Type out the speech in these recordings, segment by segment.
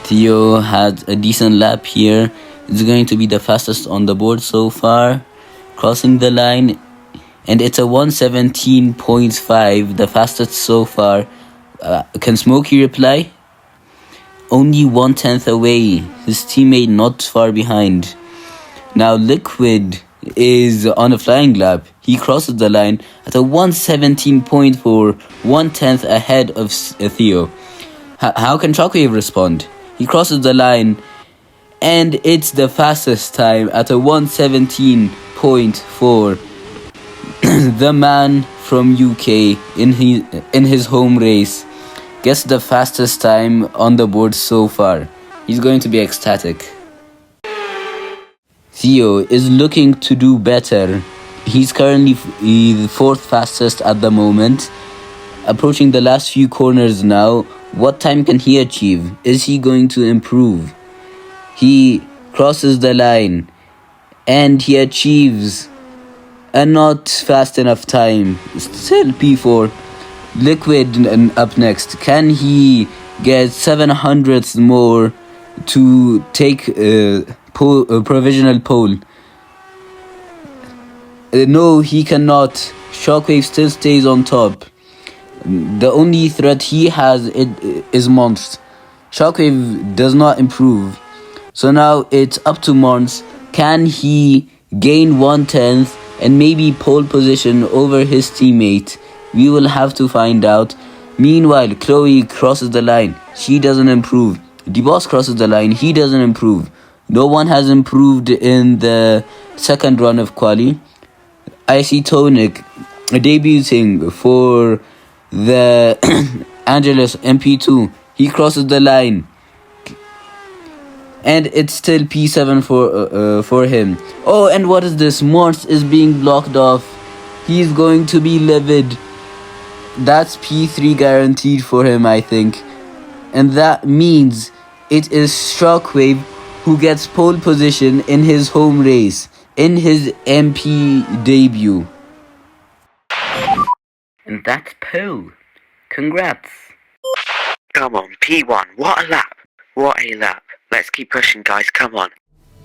Theo had a decent lap here. It's going to be the fastest on the board so far, crossing the line, and it's a 1:17.5, the fastest so far. Can Smokey reply? Only 1/10 away, his teammate not far behind. Now Liquid is on a flying lap. He crosses the line at a 1:17.4, 1/10 ahead of Theo. How can Shockwave respond? He crosses the line, and it's the fastest time at a 1:17.4. The man from UK in his home race gets the fastest time on the board so far. He's going to be ecstatic. Theo is looking to do better. He's currently the fourth fastest at the moment. Approaching the last few corners now. What time can he achieve? Is he going to improve? He crosses the line and he achieves a not fast enough time. Still P4. Liquid up next. Can he get 700ths more to take a provisional pole? No, he cannot. Shockwave still stays on top. The only threat he has is Mons. Shockwave does not improve. So now it's up to Mons. Can he gain 1/10 and maybe pole position over his teammate? We will have to find out. Meanwhile, Chloe crosses the line. She doesn't improve. DeBoss crosses the line. He doesn't improve. No one has improved in the second run of quali. I see Tonic debuting for the Angeles MP2. He crosses the line, and it's still P7 for him. Oh, and what is this? Mons is being blocked off. He's going to be livid. That's P3 guaranteed for him, I think. And that means it is Shockwave who gets pole position in his home race, in his MP debut. And that's pole. Congrats. Come on, P1. What a lap. What a lap. Let's keep pushing, guys. Come on.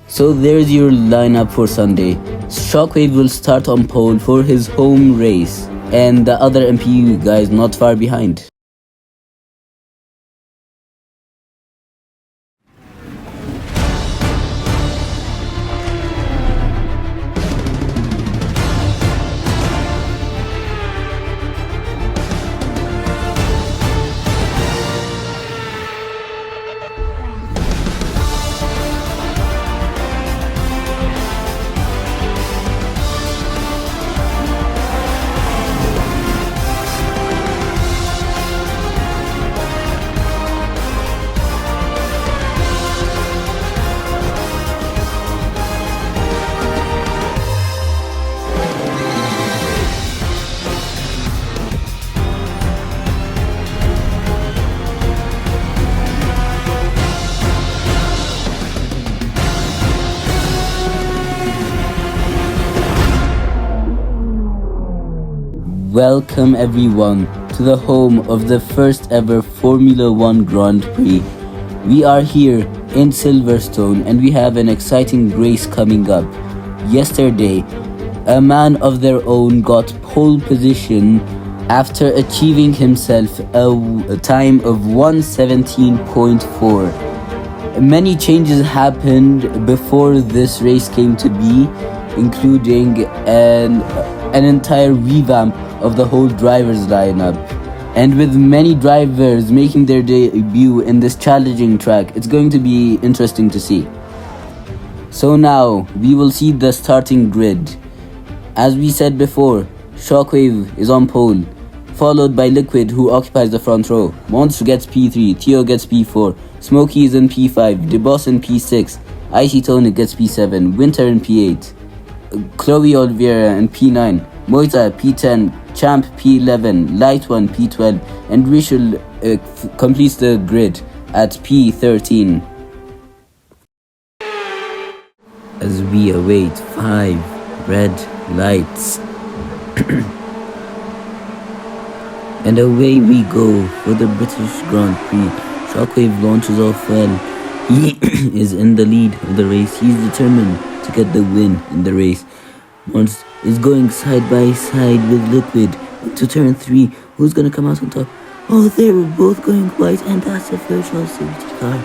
So there's your lineup for Sunday. Shockwave will start on pole for his home race, and the other MP guys not far behind. Welcome everyone to the home of the first ever Formula 1 Grand Prix. We are here in Silverstone and we have an exciting race coming up. Yesterday, a man of their own got pole position after achieving himself a time of 1:17.4. Many changes happened before this race came to be, including an entire revamp of the whole drivers lineup. And with many drivers making their debut in this challenging track, it's going to be interesting to see. So now, we will see the starting grid. As we said before, Shockwave is on pole, followed by Liquid, who occupies the front row. Monster gets P3, Theo gets P4, Smokey is in P5, DeBoss in P6, Icy Tony gets P7, Winter in P8, Chloe Oliveira in P9, Moita P10, Champ P11, Light One P12, and Rishul completes the grid at P13. As we await 5 red lights. And away we go for the British Grand Prix. Shockwave launches off well. He is in the lead of the race. He's determined to get the win in the race. Mons is going side by side with Liquid into turn 3. Who's gonna come out on top? Oh, they were both going white, and that's a virtual safety car.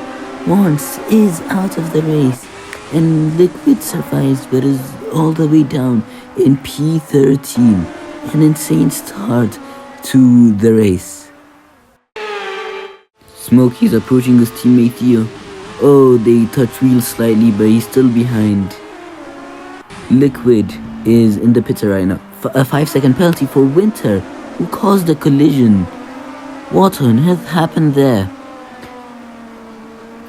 Mons is out of the race, and Liquid survives but is all the way down in P13. An insane start to the race. Smokey's approaching his teammate Theo. Oh, they touch real slightly, but he's still behind. Liquid is in the pit right now. A 5-second penalty for Winter, who caused the collision. What on earth happened there?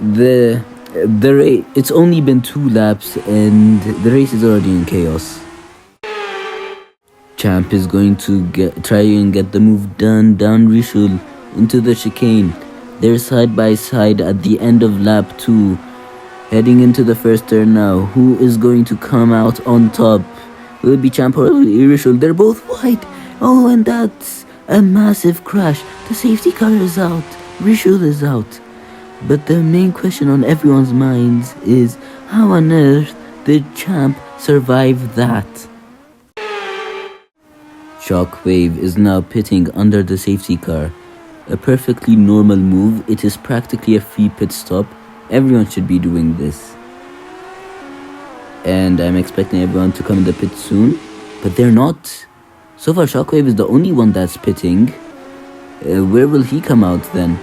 The race, it's only been 2 laps and the race is already in chaos. Champ is going to try and get the move done down Rishul into the chicane. They're side by side at the end of lap 2, heading into the first turn now. Who is going to come out on top? Will it be Champ or Rishul? They're both white. Oh, and that's a massive crash. The safety car is out. Rishul is out. But the main question on everyone's minds is, how on earth did Champ survive that? Shockwave is now pitting under the safety car. A perfectly normal move. It is practically a free pit stop. Everyone should be doing this. And I'm expecting everyone to come in the pit soon, but they're not. So far, Shockwave is the only one that's pitting. Where will he come out then?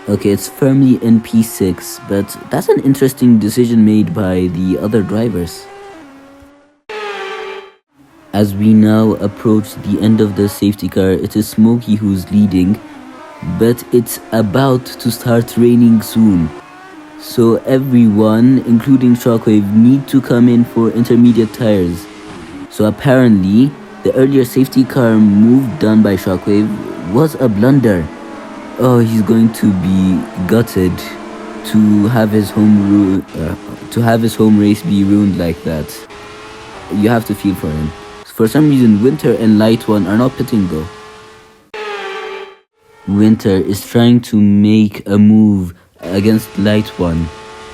Okay, it's firmly in P6, but that's an interesting decision made by the other drivers. As we now approach the end of the safety car, it is Smokey who's leading, but it's about to start raining soon. So everyone, including Shockwave, need to come in for intermediate tires. So apparently, the earlier safety car move done by Shockwave was a blunder. Oh, he's going to be gutted to have his home race be ruined like that. You have to feel for him. For some reason, Winter and Light One are not pitting though. Winter is trying to make a move against Light One.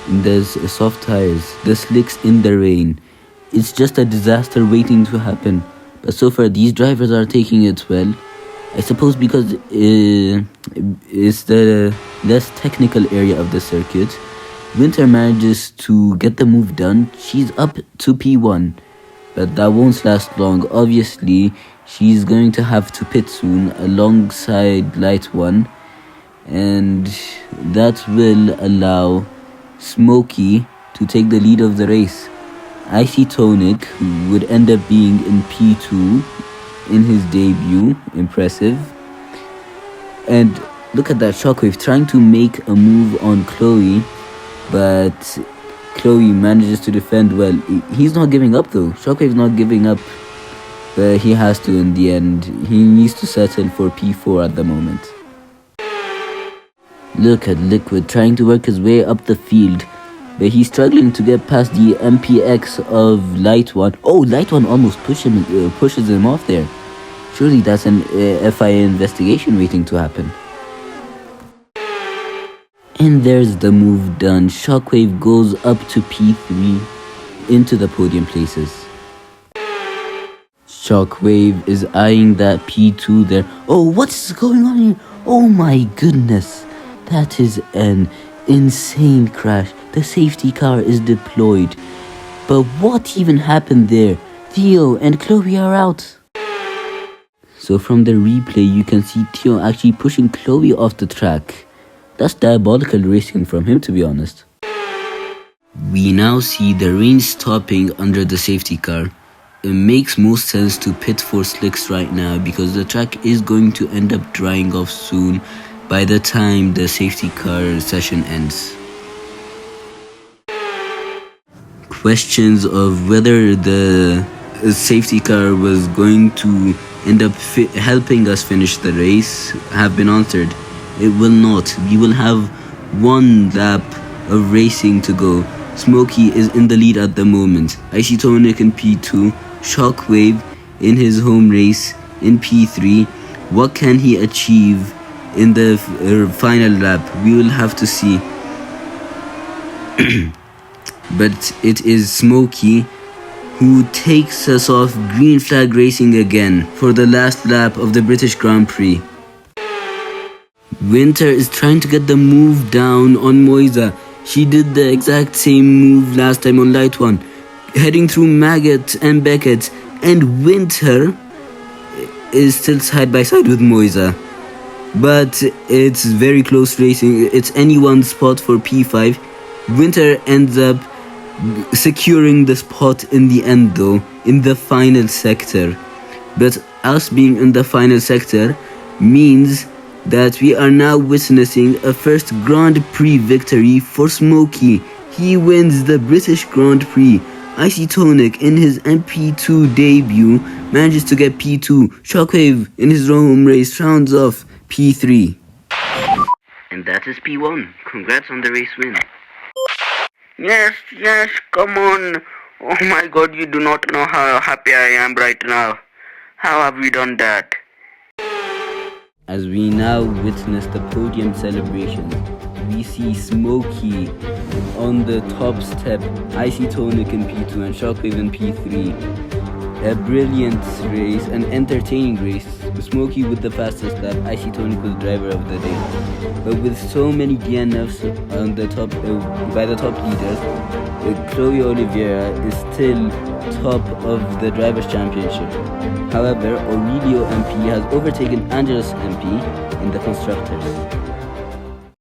There's soft tires, the slicks in the rain. It's just a disaster waiting to happen. But so far, these drivers are taking it well. I suppose because it's the less technical area of the circuit. Winter manages to get the move done. She's up to P1. But that won't last long. Obviously, she's going to have to pit soon alongside Light One. And that will allow Smokey to take the lead of the race. Icy Tonic, who would end up being in P2 in his debut. Impressive. And look at that, Shockwave trying to make a move on Chloe, but Chloe manages to defend well. He's not giving up though. Shockwave's not giving up, but he has to in the end. He needs to settle for P4 at the moment. Look at Liquid trying to work his way up the field, but he's struggling to get past the MPX of Light One. Oh, Light One almost pushes him off there. Surely that's an FIA investigation waiting to happen. And there's the move done. Shockwave goes up to P3 into the podium places. Shockwave is eyeing that P2 there. Oh, what's going on here? Oh my goodness. That is an insane crash. The safety car is deployed. But what even happened there? Theo and Chloe are out. So from the replay, you can see Theo actually pushing Chloe off the track. That's diabolical racing from him, to be honest. We now see the rain stopping under the safety car. It makes most sense to pit for slicks right now because the track is going to end up drying off soon by the time the safety car session ends. Questions of whether the safety car was going to end up helping us finish the race have been answered. It will not. We will have one lap of racing to go. Smokey is in the lead at the moment. Icy Tonic in P2. Shockwave in his home race in P3. What can he achieve in the final lap? We will have to see. But it is Smokey who takes us off green flag racing again for the last lap of the British Grand Prix. Winter is trying to get the move down on Moisa. She did the exact same move last time on Light 1, heading through Maggot and Beckett, and Winter is still side by side with Moisa. But it's very close racing. It's anyone's spot for P5. Winter ends up securing the spot in the end though, in the final sector. But us being in the final sector means that we are now witnessing a first Grand Prix victory for Smokey. He wins the British Grand Prix. Icy Tonic in his MP2 debut manages to get P2. Shockwave in his home race rounds off P3. And that is P1. Congrats on the race win. Yes, come on. Oh my god, you do not know how happy I am right now. How have we done that? As we now witness the podium celebration, we see Smokey on the top step, Icy Tonic in P2 and Shockwave in P3. A brilliant race, an entertaining race. Smokey with the fastest lap, Icy Tonic was driver of the day. But with so many DNFs on the top, by the top leaders, Chloe Oliveira is still top of the Drivers' Championship. However, Aurelio MP has overtaken Angelos MP in the Constructors.